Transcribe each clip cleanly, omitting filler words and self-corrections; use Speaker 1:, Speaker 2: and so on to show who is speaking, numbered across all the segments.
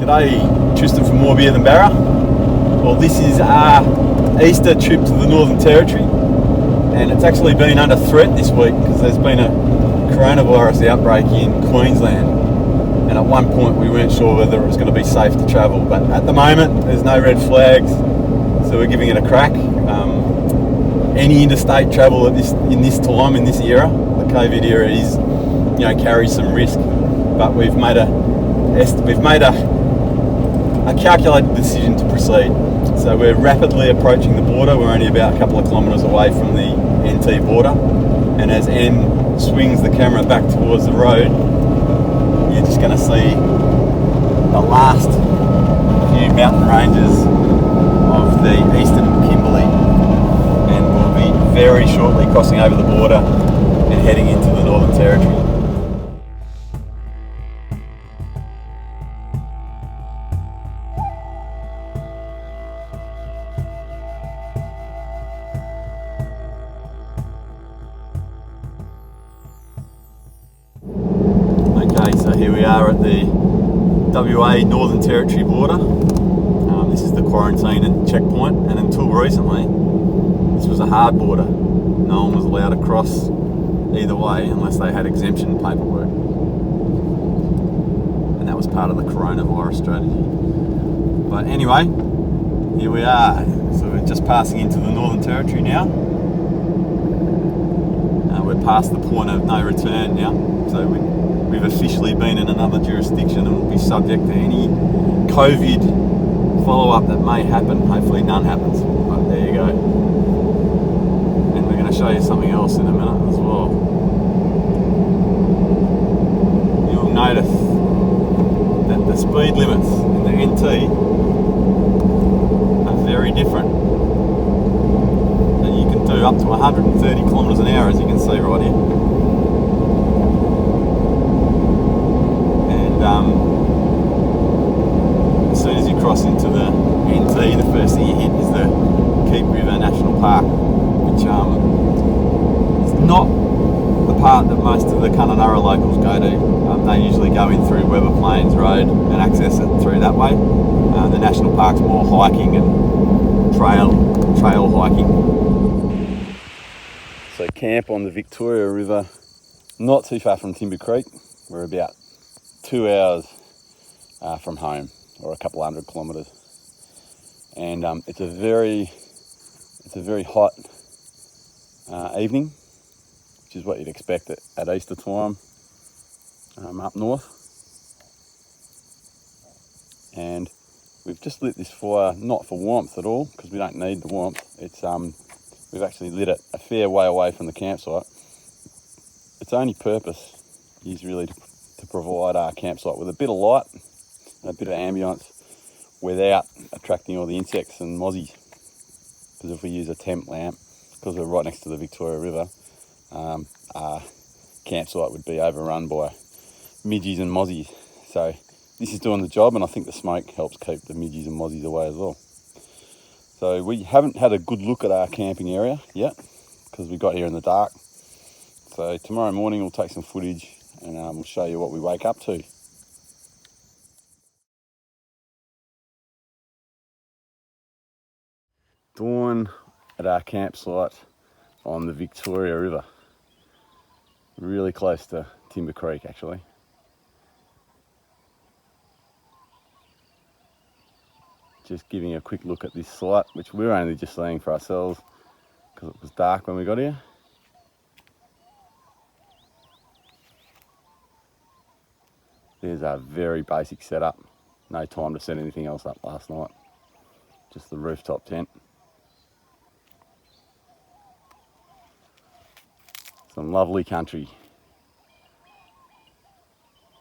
Speaker 1: G'day, Tristan from More Beer Than Barra. Well, this is our Easter trip to the Northern Territory, and it's actually been under threat this week because there's been a coronavirus outbreak in Queensland, and at one point we weren't sure whether it was going to be safe to travel, but at the moment there's no red flags, so we're giving it a crack. Any interstate travel in this era, the COVID era, is, carries some risk, but we've made a calculated decision to proceed. So we're rapidly approaching the border. We're only about a couple of kilometres away from the NT border, and as N swings the camera back towards the road, you're just going to see the last few mountain ranges of the eastern Kimberley, and we'll be very shortly crossing over the border and heading into the Northern Territory. So here we are at the WA Northern Territory border. This is the quarantine and checkpoint, and until recently this was a hard border. No one was allowed to cross either way unless they had exemption paperwork, and that was part of the coronavirus strategy. But anyway, here we are. So we're just passing into the Northern Territory now. We're past the point of no return now, so we've officially been in another jurisdiction and will be subject to any COVID follow-up that may happen. Hopefully none happens, but there you go. And we're going to show you something else in a minute as well. You'll notice that the speed limits in the NT are very different. And you can do up to 130 kilometres an hour, as you can see right here. As soon as you cross into the NT, the first thing you hit is the Keep River National Park, which is not the part that most of the Kununurra locals go to. They usually go in through Weber Plains Road and access it through that way. The National Park's more hiking and trail hiking. So camp on the Victoria River, not too far from Timber Creek. We're about 2 hours from home, or a couple hundred kilometres, and it's a very hot evening, which is what you'd expect at Easter time up north. And we've just lit this fire not for warmth at all, because we don't need the warmth. It's we've actually lit it a fair way away from the campsite. Its only purpose is really to provide our campsite with a bit of light and a bit of ambience without attracting all the insects and mozzies. Because if we use a temp lamp, because we're right next to the Victoria River, our campsite would be overrun by midges and mozzies. So this is doing the job, and I think the smoke helps keep the midges and mozzies away as well. So we haven't had a good look at our camping area yet, because we got here in the dark. So tomorrow morning we'll take some footage, and we'll show you what we wake up to. Dawn at our campsite on the Victoria River. Really close to Timber Creek, actually. Just giving a quick look at this site, which we're only just seeing for ourselves because it was dark when we got here. There's a very basic setup. No time to set anything else up last night. Just the rooftop tent. Some lovely country.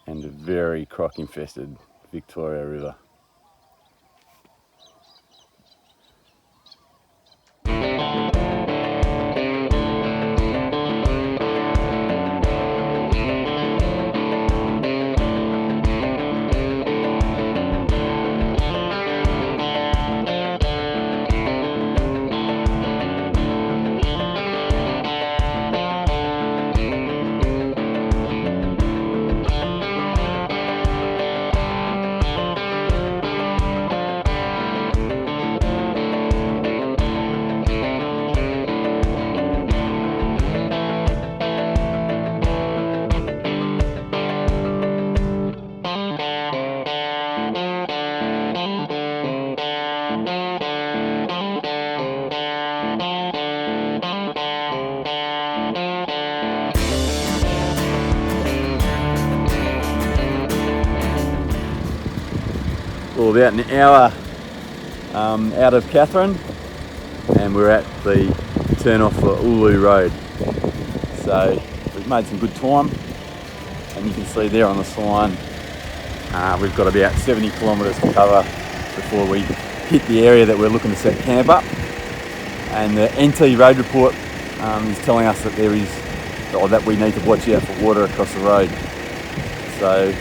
Speaker 1: And a very croc infested Victoria River. for about an hour out of Catherine, and we're at the turn off for Ullu Road. So we've made some good time, and you can see there on the sign we've got about 70 kilometres to cover before we hit the area that we're looking to set camp up. And the NT road report is telling us that that we need to watch out for water across the road. So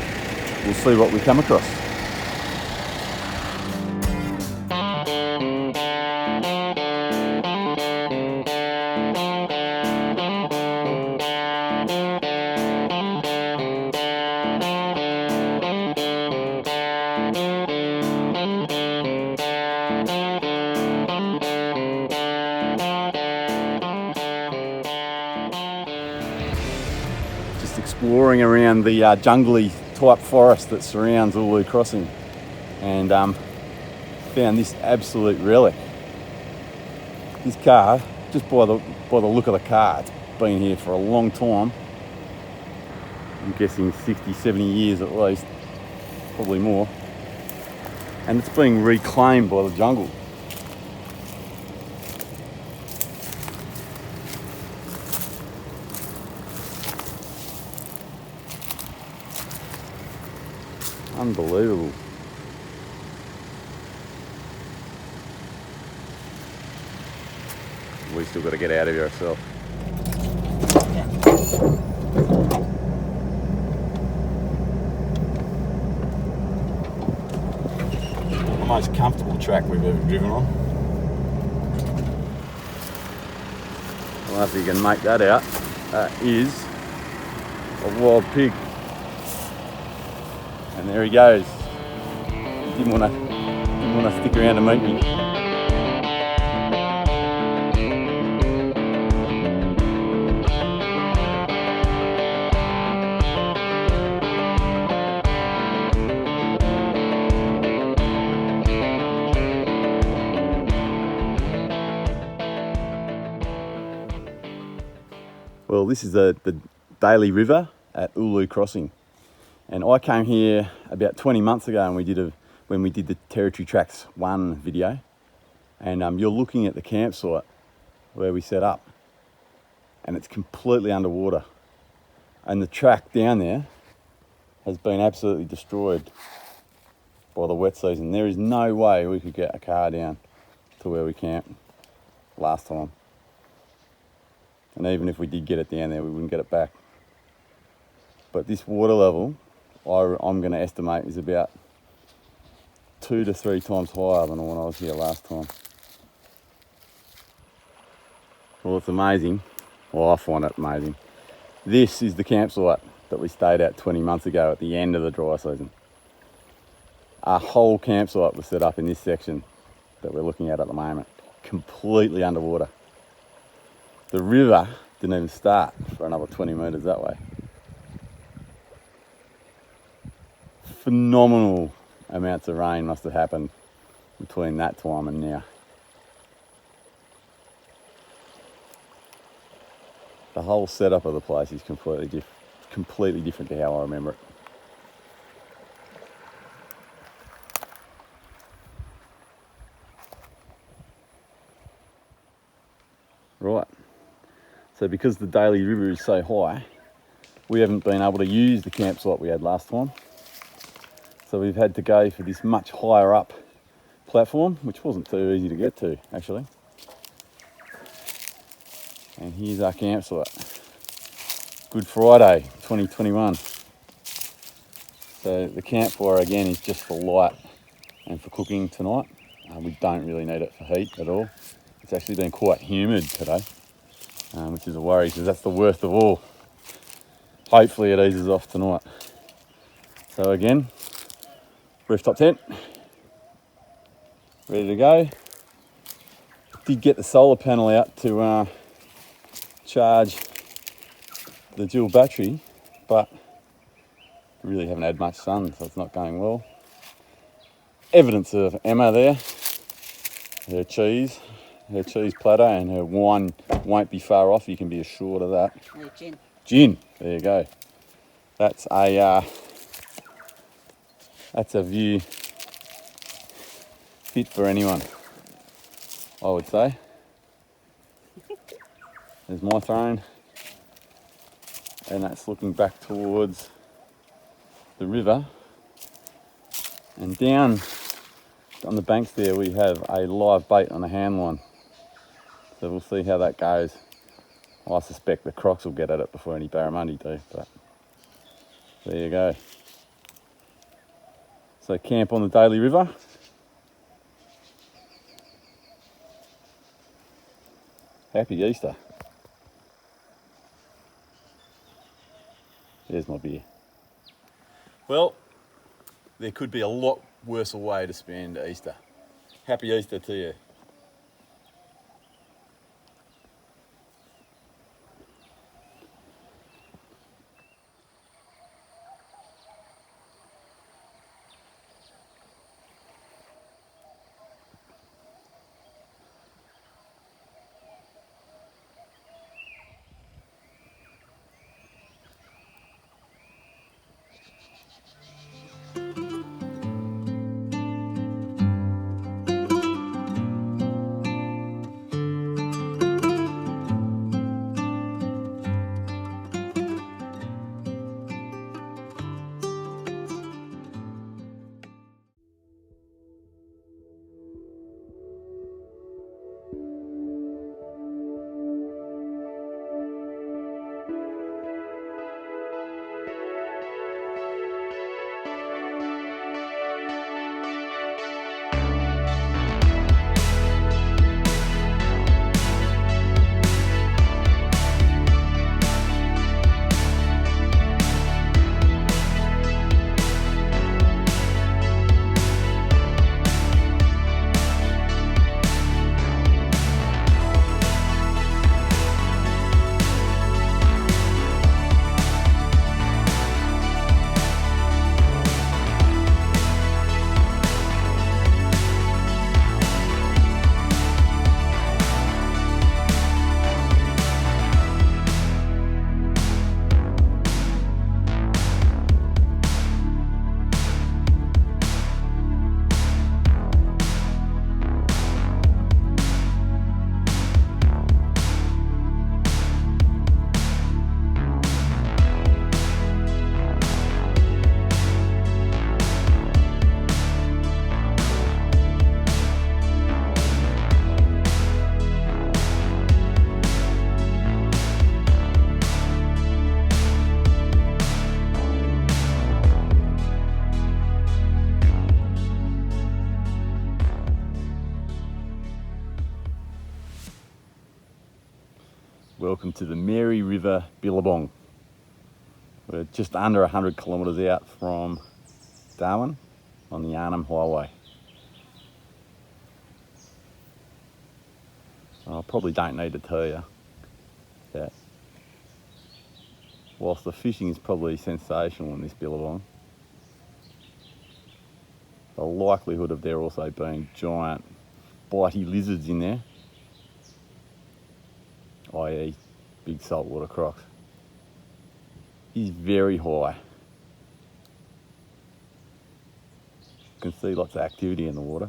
Speaker 1: we'll see what we come across. Exploring around the jungly type forest that surrounds Ullu Crossing, and found this absolute relic. This car, just by the look of the car, it's been here for a long time. I'm guessing 60, 70 years at least, probably more. And it's being reclaimed by the jungle. Unbelievable. We still got to get out of here ourselves. The most comfortable track we've ever driven on. I don't know if you can make that out. That is a wild pig. And there he goes. Didn't want to stick around to meet me. Well, this is the Daly River at Ullu Crossing. And I came here about 20 months ago, and when we did the Territory Tracks 1 video. And you're looking at the campsite where we set up, and it's completely underwater. And the track down there has been absolutely destroyed by the wet season. There is no way we could get a car down to where we camped last time. And even if we did get it down there, we wouldn't get it back. But this water level, I'm going to estimate, is about 2 to 3 times higher than when I was here last time. Well, it's amazing. Well, I find it amazing. This is the campsite that we stayed at 20 months ago at the end of the dry season. Our whole campsite was set up in this section that we're looking at the moment, completely underwater. The river didn't even start for another 20 metres that way. Phenomenal amounts of rain must have happened between that time and now. The whole setup of the place is completely different to how I remember it. Right, so because the Daly River is so high, we haven't been able to use the campsite we had last time. So we've had to go for this much higher up platform, which wasn't too easy to get to, actually. And here's our campsite. Good Friday, 2021. So the campfire again is just for light and for cooking tonight. We don't really need it for heat at all. It's actually been quite humid today, which is a worry because that's the worst of all. Hopefully it eases off tonight. So again, rooftop tent, ready to go. Did get the solar panel out to charge the dual battery, but really haven't had much sun, so it's not going well. Evidence of Emma there, her cheese platter and her wine won't be far off, you can be assured of that.
Speaker 2: Gin.
Speaker 1: Gin, there you go. That's a view fit for anyone, I would say. There's my throne, and that's looking back towards the river. And down on the banks there we have a live bait on a hand line. So we'll see how that goes. I suspect the crocs will get at it before any barramundi do, but there you go. So camp on the Daly River. Happy Easter. There's my beer. Well, there could be a lot worse a way to spend Easter. Happy Easter to you. Welcome to the Mary River Billabong. We're just under 100 kilometres out from Darwin on the Arnhem Highway. I probably don't need to tell you that whilst the fishing is probably sensational in this Billabong, the likelihood of there also being giant bitey lizards in there, i.e. big saltwater crocs, is very high. You can see lots of activity in the water.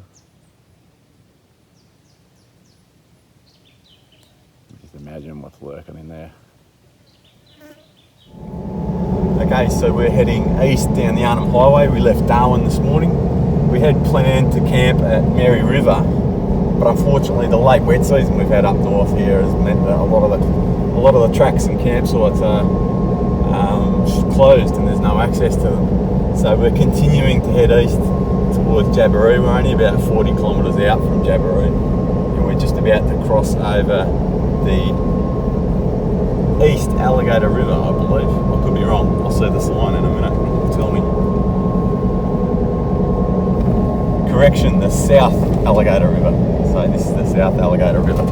Speaker 1: Just imagine what's lurking in there. Okay, so we're heading east down the Arnhem Highway. We left Darwin this morning. We had planned to camp at Mary River, but unfortunately the late wet season we've had up north here has meant that a lot of the tracks and campsites are closed and there's no access to them. So we're continuing to head east towards Jabiru. We're only about 40 kilometres out from Jabiru, and we're just about to cross over the East Alligator River, I believe. I could be wrong. I'll see the sign in a minute. Tell me. Correction, the South Alligator River. So this is the South Alligator River.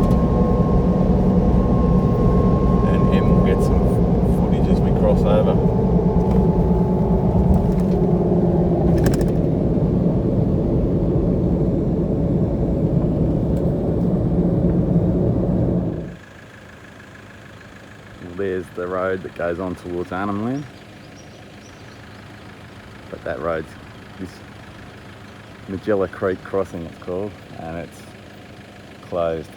Speaker 1: And Em will get some footage as we cross over. There's the road that goes on towards Arnhem Land, but that road's Magella Creek crossing it's called, and it's closed.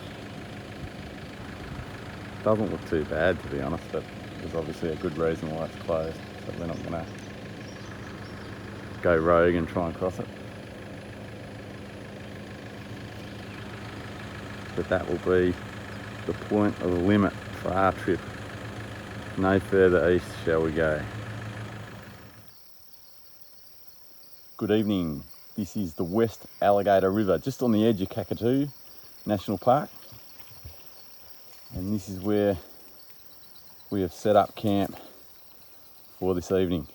Speaker 1: Doesn't look too bad, to be honest, but there's obviously a good reason why it's closed, so we're not going to go rogue and try and cross it. But that will be the point of the limit for our trip. No further east shall we go. Good evening. This is the West Alligator River, just on the edge of Kakadu National Park. And this is where we have set up camp for this evening.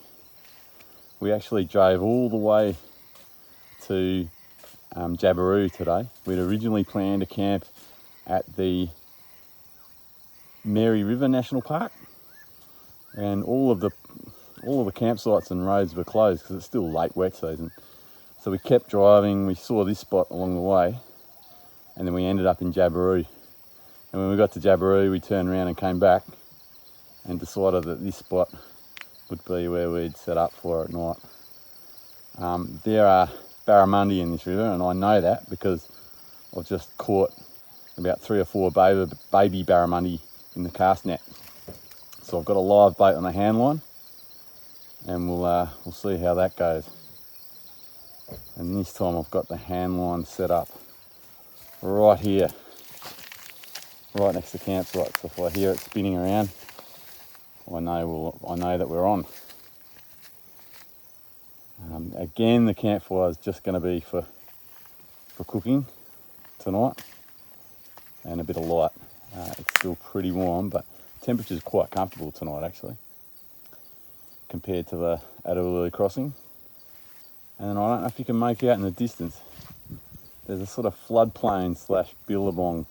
Speaker 1: We actually drove all the way to Jabiru today. We'd originally planned to camp at the Mary River National Park, and all of the campsites and roads were closed because it's still late wet season. So we kept driving. We saw this spot along the way, and then we ended up in Jabiru. And when we got to Jabiru, we turned around and came back and decided that this spot would be where we'd set up for at night. There are barramundi in this river, and I know that because I've just caught about 3 or 4 baby barramundi in the cast net. So I've got a live bait on the hand line, and we'll see how that goes. And this time I've got the hand line set up right here, right next to the campsite. So if I hear it spinning around, I know that we're on. Again, the campfire is just going to be for cooking tonight and a bit of light. It's still pretty warm, but temperature is quite comfortable tonight actually, compared to the Ullu crossing. And I don't know if you can make out in the distance, there's a sort of floodplain / billabong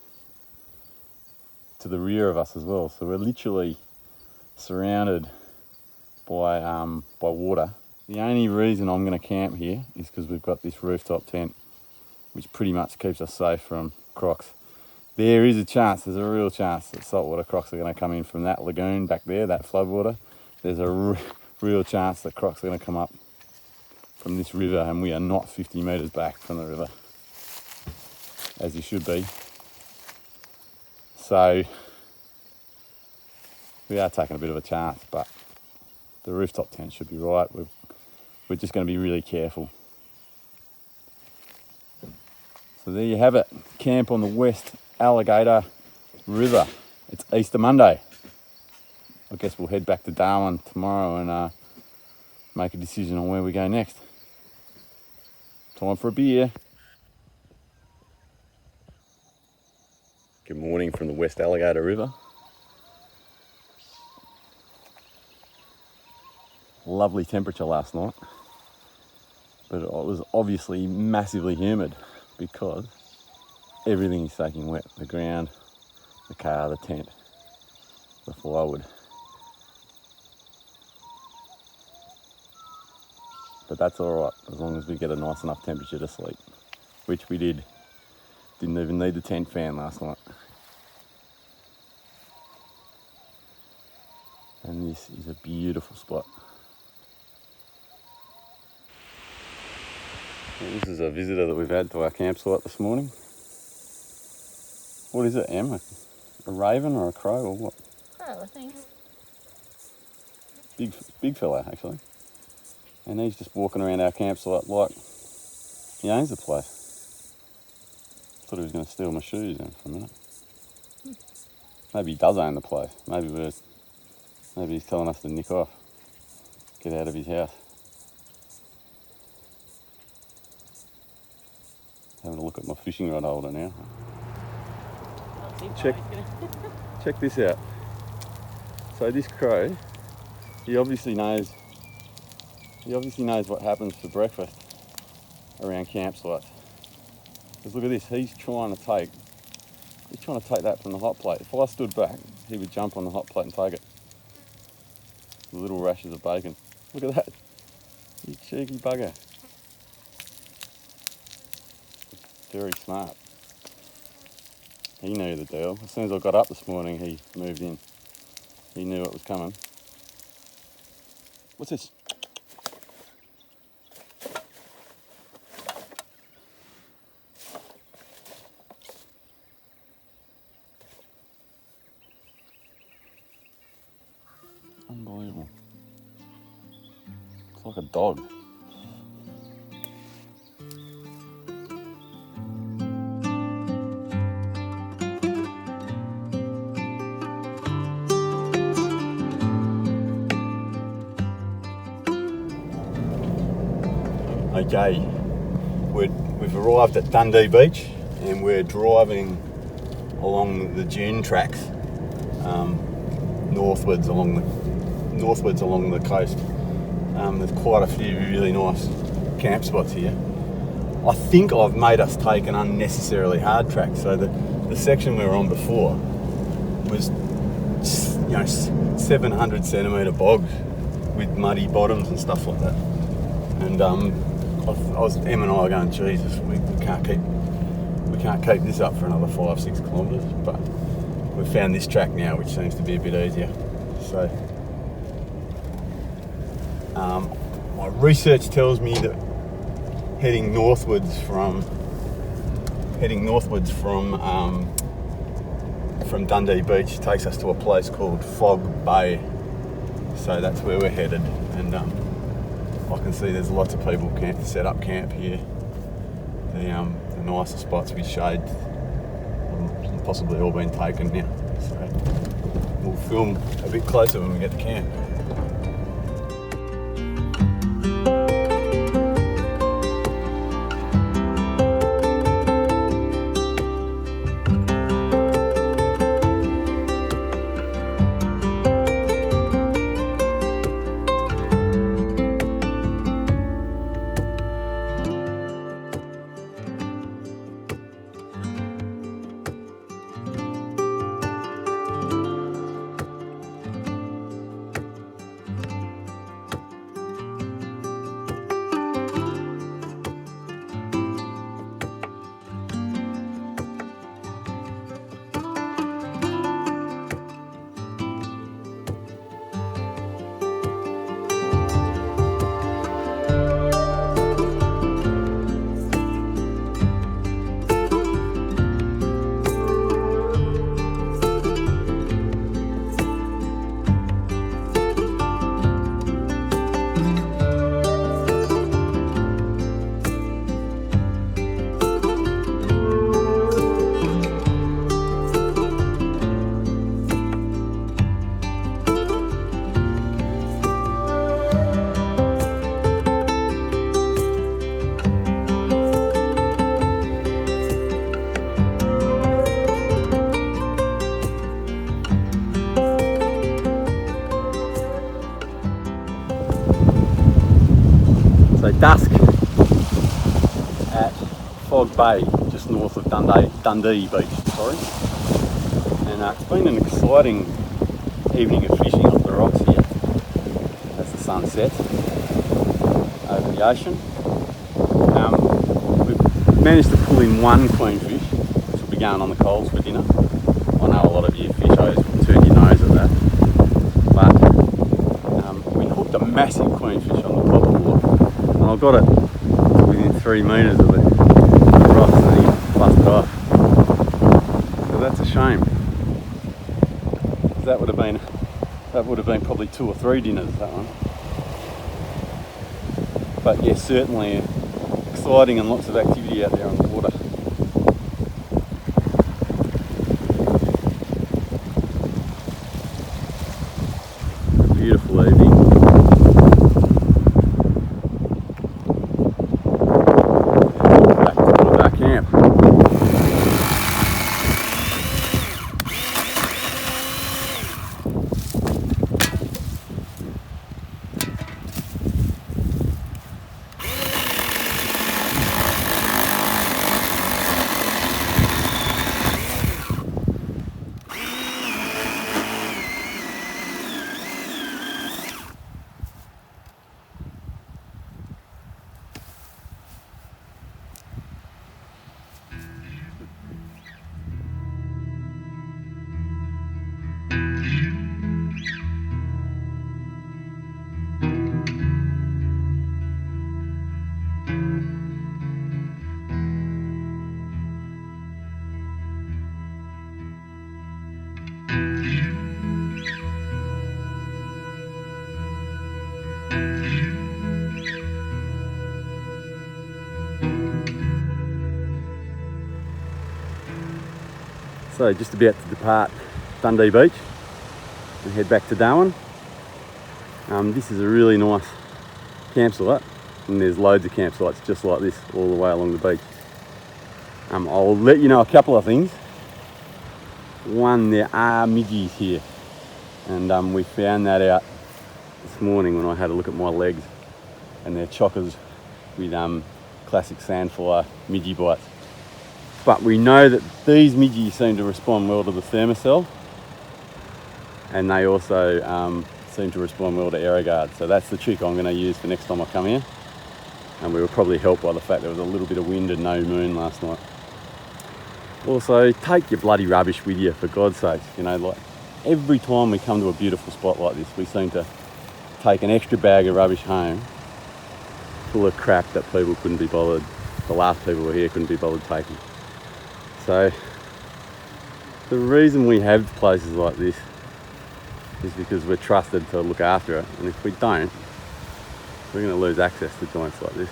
Speaker 1: to the rear of us as well. So we're literally surrounded by water. The only reason I'm going to camp here is because we've got this rooftop tent, which pretty much keeps us safe from crocs. There is a chance, there's a real chance that saltwater crocs are going to come in from that lagoon back there, that floodwater. There's a real chance that crocs are going to come up from this river, and we are not 50 metres back from the river, as you should be. So we are taking a bit of a chance, but the rooftop tent should be right. We're just going to be really careful. So there you have it, camp on the West Alligator River. It's Easter Monday. I guess we'll head back to Darwin tomorrow and make a decision on where we go next. Time for a beer. Good morning from the West Alligator River. Lovely temperature last night, but it was obviously massively humid because everything is soaking wet. The ground, the car, the tent, the firewood. But that's all right, as long as we get a nice enough temperature to sleep, which we did. Didn't even need the tent fan last night. And this is a beautiful spot. Well, this is a visitor that we've had to our campsite this morning. What is it, Em? A raven or a crow or what?
Speaker 2: Crow, I think.
Speaker 1: Big fella, actually. And he's just walking around our campsite like he owns the place. Thought he was going to steal my shoes then for a minute. Maybe he does own the place. Maybe he's telling us to nick off. Get out of his house. Having a look at my fishing rod holder now. Check this out. So this crow, he obviously knows what happens for breakfast around campsites. Because look at this, he's trying to take that from the hot plate. If I stood back, he would jump on the hot plate and take it. The little rashes of bacon. Look at that. You cheeky bugger. Very smart. He knew the deal. As soon as I got up this morning, he moved in. He knew it was coming. What's this? like a dog. Okay, we've arrived at Dundee Beach and we're driving along the dune tracks northwards along the coast. There's quite a few really nice camp spots here. I think I've made us take an unnecessarily hard track, so the section we were on before was 700 centimetre bogs with muddy bottoms and stuff like that. And Em and I are going, Jesus, we can't keep this up for another 5-6 kilometres, but we've found this track now, which seems to be a bit easier. So my research tells me that heading northwards from Dundee Beach takes us to a place called Fog Bay. So that's where we're headed, and I can see there's lots of people set up camp here. The nicer spots with shade possibly all been taken now. So we'll film a bit closer when we get to camp. So dusk at Fog Bay, just north of Dundee Beach, sorry. And it's been an exciting evening of fishing off the rocks here as the sun sets over the ocean. We've managed to pull in one queenfish, which will be going on the coals for dinner. I know a lot of you fishers will turn your nose at that, but we hooked a massive queenfish on the top of the hook. And I got it within 3 metres of the rocks and he busted off. So that's a shame. That would have been probably 2 or 3 dinners, that one. But yeah, certainly exciting and lots of activity out there on the water. A beautiful evening. So just about to depart Dundee Beach and head back to Darwin. This is a really nice campsite, and there's loads of campsites just like this all the way along the beach. I'll let you know a couple of things. One, there are midgies here, and we found that out this morning when I had a look at my legs, and they're chockers with classic sandfly midgie bites. But we know that these midgies seem to respond well to the thermocell, and they also seem to respond well to AeroGuard. So that's the trick I'm going to use for next time I come here. And we were probably helped by the fact there was a little bit of wind and no moon last night. Also, take your bloody rubbish with you, for God's sake. You know, like every time we come to a beautiful spot like this, we seem to take an extra bag of rubbish home full of crap that people couldn't be bothered. The last people who were here couldn't be bothered taking. So the reason we have places like this is because we're trusted to look after it, and if we don't, we're going to lose access to joints like this.